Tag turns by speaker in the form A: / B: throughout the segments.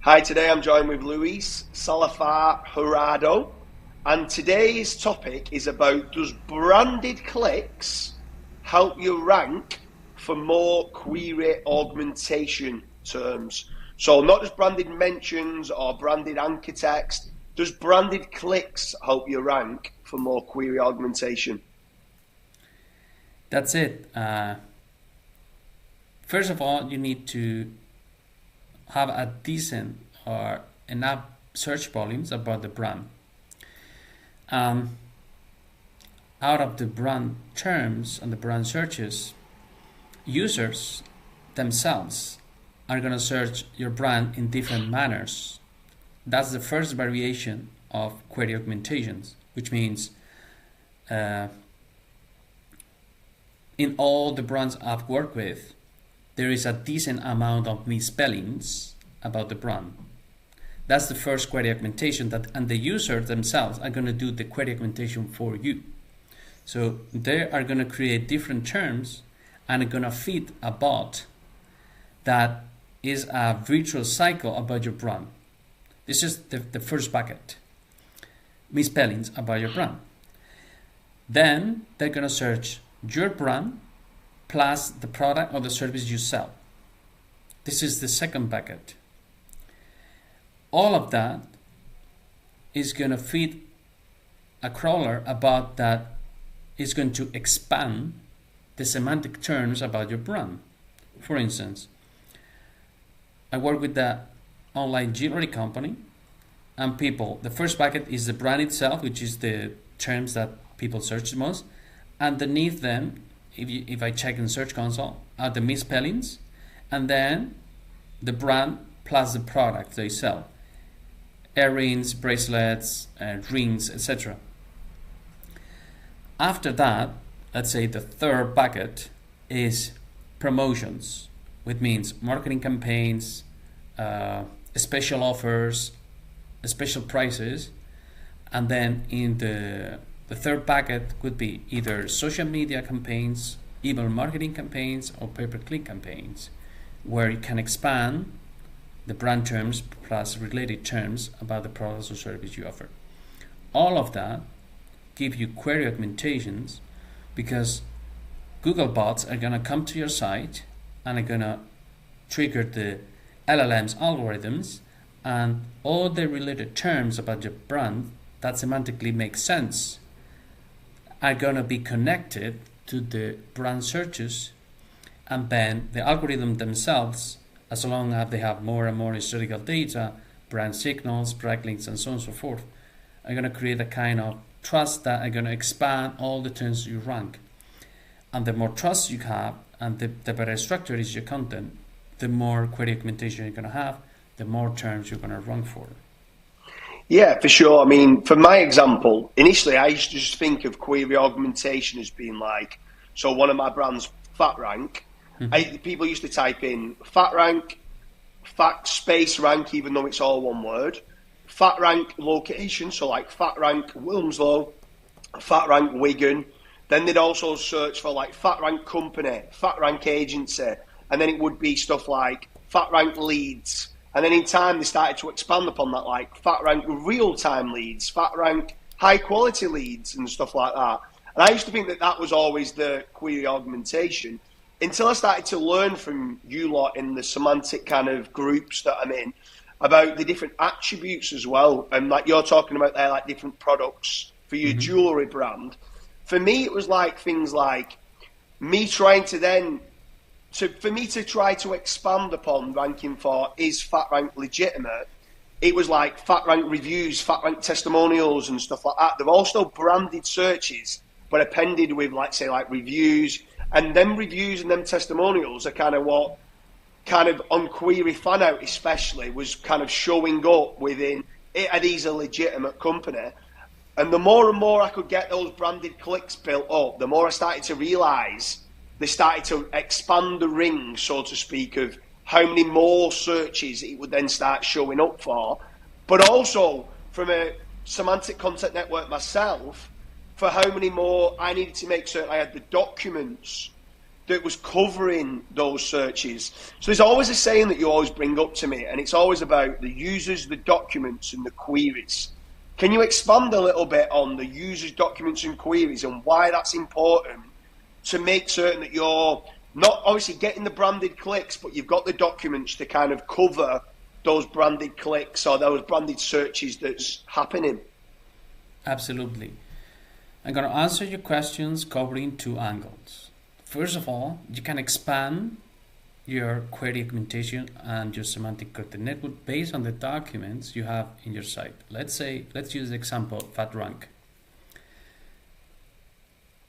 A: Hi, today I'm joined with Luis Salazar Jurado, and today's topic is about, does branded clicks help you rank for more query augmentation terms? So not just branded mentions or branded anchor text, does branded clicks help you rank for more query augmentation?
B: That's it. First of all, you need to have a decent or enough search volumes about the brand. Um, Out of the brand terms and the brand searches, users themselves are going to search your brand in different manners. That's the first variation of query augmentations, which means uh, in all the brands I've worked with, there is a decent amount of misspellings about the brand. That's the first query augmentation and the user themselves are going to do the query augmentation for you. So they are going to create different terms and are going to feed a bot that is a virtual cycle about your brand. This is the first bucket. Misspellings about your brand. Then they're going to search your brand plus the product or the service you sell. This is the second bucket. All of that is going to feed a crawler about that is going to expand the semantic terms about your brand. For instance, I work with the online jewelry company, and the first bucket is the brand itself, which is the terms that people search the most. Underneath them, if I check in Search Console, are the misspellings, and then the brand plus the product they sell. Earrings, bracelets, rings, etc. After that, let's say the third bucket is promotions, which means marketing campaigns, special offers, special prices, and then in the third bucket could be either social media campaigns, email marketing campaigns, or pay-per-click campaigns, where you can expand the brand terms plus related terms about the products or service you offer. All of that give you query augmentations because Google bots are going to come to your site and are going to trigger the LLMs algorithms, and all the related terms about your brand that semantically make sense are going to be connected to the brand searches, and then the algorithm themselves, as long as they have more and more historical data, brand signals, backlinks, and so on and so forth, are going to create a kind of trust that are going to expand all the terms you rank. And the more trust you have and the better structure is your content, the more query augmentation you're going to have, the more terms you're going to rank for.
A: Yeah, for sure. I mean, for my example, initially I used to just think of query augmentation as being like, so one of my brands, Fat Rank, people used to type in Fat Rank, Fat Space Rank, even though it's all one word, Fat Rank location, so like Fat Rank Wilmslow, Fat Rank Wigan. Then they'd also search for like Fat Rank Company, Fat Rank Agency, and then it would be stuff like Fat Rank Leads. And then in time, they started to expand upon that, like Fat Rank real-time leads, Fat Rank high-quality leads, and stuff like that. And I used to think that that was always the query augmentation until I started to learn from you lot in the semantic kind of groups that I'm in about the different attributes as well. And like you're talking about there, like different products for your jewelry brand. For me, it was like things like me trying to then for me to try to expand upon ranking for is Fat Rank legitimate, it was like Fat Rank reviews, Fat Rank testimonials and stuff like that. They're all still branded searches, but appended with, like, say, like reviews. And them reviews and them testimonials are kind of what, kind of on Query Fan Out especially, was kind of showing up within, are these a legitimate company? And the more and more I could get those branded clicks built up, the more I started to realise they started to expand the ring, so to speak, of how many more searches it would then start showing up for. But also, from a semantic content network myself, for how many more I needed to make certain I had the documents that was covering those searches. So there's always a saying that you always bring up to me, and it's always about the users, the documents, and the queries. Can you expand a little bit on the users, documents, and queries, and why that's important to make certain that you're not obviously getting the branded clicks, but you've got the documents to kind of cover those branded clicks or those branded searches that's happening?
B: Absolutely. I'm going to answer your questions covering two angles. First of all, you can expand your query augmentation and your semantic content network based on the documents you have in your site. Let's use the example FatRank.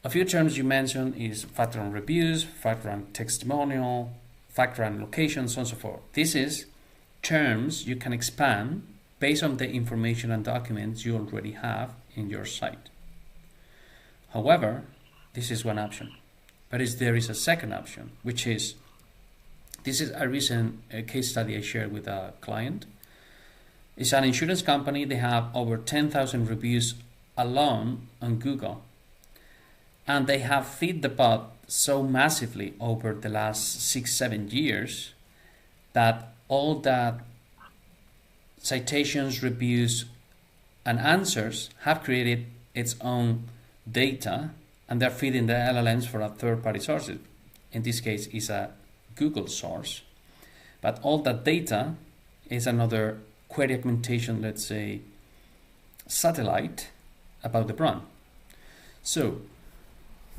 B: A few terms you mentioned is FatRank reviews, FatRank testimonial, FatRank location, so on and so forth. This is terms you can expand based on the information and documents you already have in your site. However, this is one option. But there is a second option, which is, this is a recent case study I shared with a client. It's an insurance company. They have over 10,000 reviews alone on Google. And they have fed the bot so massively over the last 6-7 years that all that citations, reviews, and answers have created its own data, and they're feeding the LLMs for a third-party source. In this case, is a Google source. But all that data is another query augmentation, let's say, satellite about the brand. So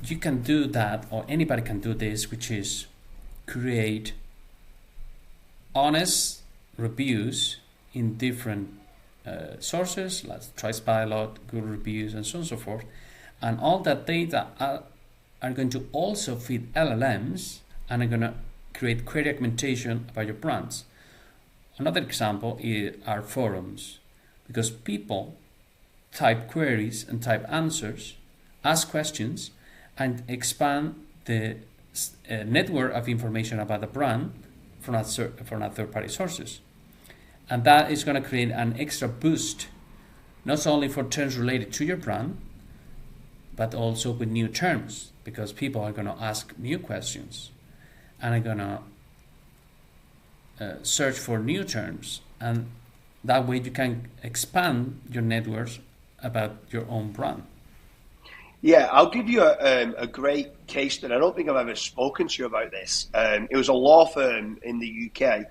B: you can do that, or anybody can do this, which is create honest reviews in different sources, like Trustpilot, Google reviews, and so on and so forth. And all that data are going to also feed LLMs and are going to create query augmentation about your brands. Another example are forums, because people type queries and type answers, ask questions, and expand the network of information about the brand from third-party sources. And that is going to create an extra boost, not only for terms related to your brand, but also with new terms, because people are going to ask new questions and are going to search for new terms. And that way you can expand your networks about your own brand.
A: Yeah, I'll give you a great case study. I don't think I've ever spoken to you about this. It was a law firm in the UK.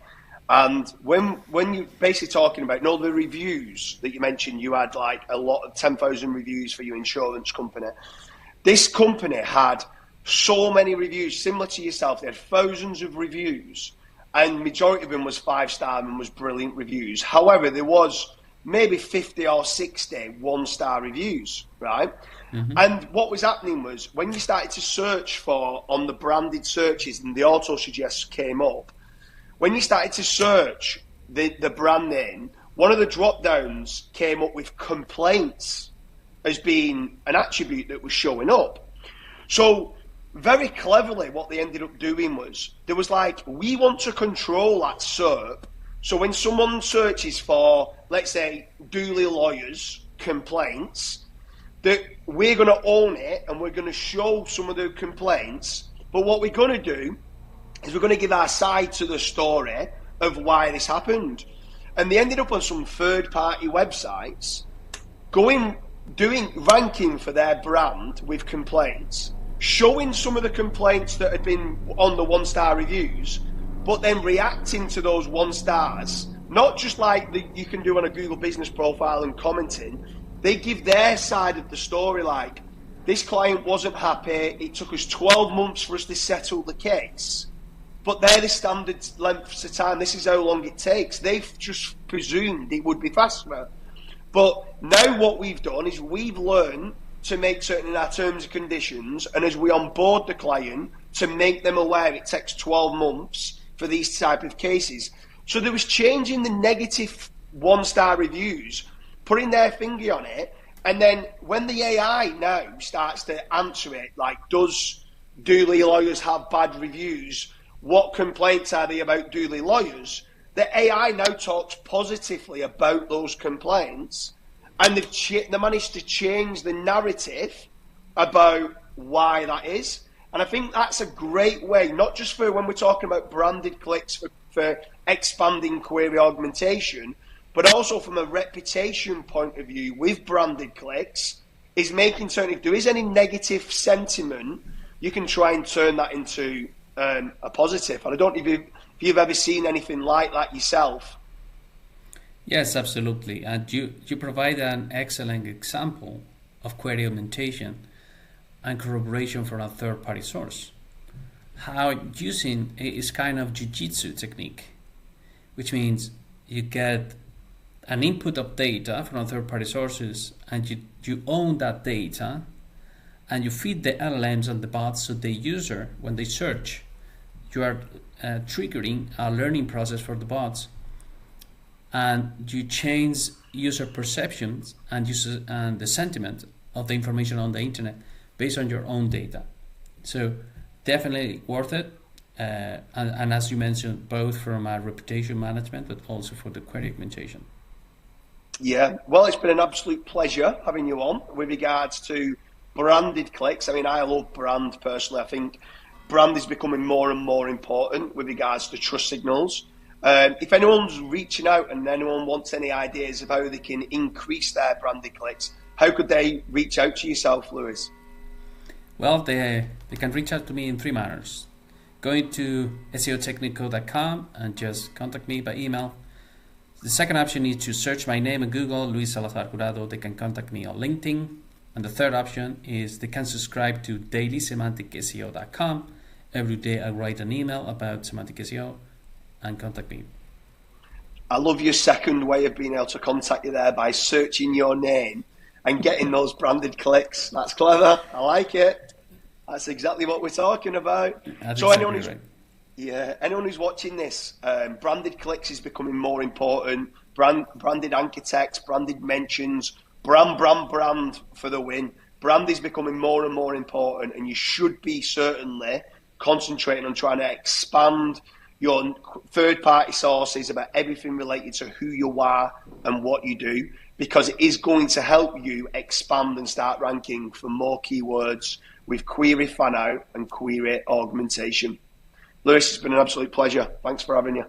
A: And when you're basically talking about, the reviews that you mentioned, you had like a lot of 10,000 reviews for your insurance company. This company had so many reviews, similar to yourself. They had thousands of reviews, and majority of them was 5-star and was brilliant reviews. However, there was maybe 50 or 60 1-star reviews, right? Mm-hmm. And what was happening was when you started to search on the branded searches and the auto suggest came up, when you started to search the brand name, one of the drop downs came up with complaints as being an attribute that was showing up. So very cleverly, what they ended up doing was, there was like, we want to control that SERP. So when someone searches for, let's say, Dooley lawyers complaints, that we're going to own it and we're going to show some of the complaints. But what we're going to do is we're going to give our side to the story of why this happened. And they ended up on some third-party websites ranking for their brand with complaints, showing some of the complaints that had been on the 1-star reviews, but then reacting to those 1 stars, not just like you can do on a Google business profile and commenting. They give their side of the story, like, this client wasn't happy, it took us 12 months for us to settle the case, but they're the standard lengths of time, this is how long it takes. They've just presumed it would be faster. But now what we've done is we've learned to make certain in our terms and conditions, and as we onboard the client, to make them aware it takes 12 months for these type of cases. So there was changing the negative 1-star reviews, putting their finger on it, and then when the AI now starts to answer it, like, does Dooley lawyers have bad reviews? What complaints are they about Dooley lawyers? The AI now talks positively about those complaints, and they managed to change the narrative about why that is. And I think that's a great way, not just for when we're talking about branded clicks for expanding query augmentation, but also from a reputation point of view with branded clicks, is making certain if there is any negative sentiment, you can try and turn that into a positive. And I don't know if you've ever seen anything like that yourself.
B: Yes, absolutely. And you provide an excellent example of query augmentation and corroboration from a third-party source. How using is kind of jiu-jitsu technique, which means you get an input of data from third-party sources, and you own that data, and you feed the LLMs and the bots, so the user, when they search, you are triggering a learning process for the bots, and you change user perceptions and the sentiment of the information on the internet based on your own data. So definitely worth it. And as you mentioned, both from a reputation management, but also for the query augmentation.
A: Yeah, well, it's been an absolute pleasure having you on with regards to branded clicks. I mean, I love brand personally. I think brand is becoming more and more important with regards to trust signals. If anyone's reaching out and anyone wants any ideas of how they can increase their branded clicks, how could they reach out to yourself, Luis?
B: Well, they can reach out to me in 3 manners. Going to seotechnico.com and just contact me by email. The second option is to search my name in Google, Luis Salazar Jurado. They can contact me on LinkedIn. And the third option is they can subscribe to dailysemanticseo.com. Every day I write an email about semantic SEO and contact me.
A: I love your second way of being able to contact you there by searching your name and getting those branded clicks. That's clever. I like it. That's exactly what we're talking about.
B: That's
A: so
B: exactly
A: anyone who's watching this, branded clicks is becoming more important. Branded anchor text, branded mentions, brand for the win. Brand is becoming more and more important, and you should be certainly concentrating on trying to expand your third-party sources about everything related to who you are and what you do, because it is going to help you expand and start ranking for more keywords with query fan out and query augmentation. Luis, it's been an absolute pleasure. Thanks for having you.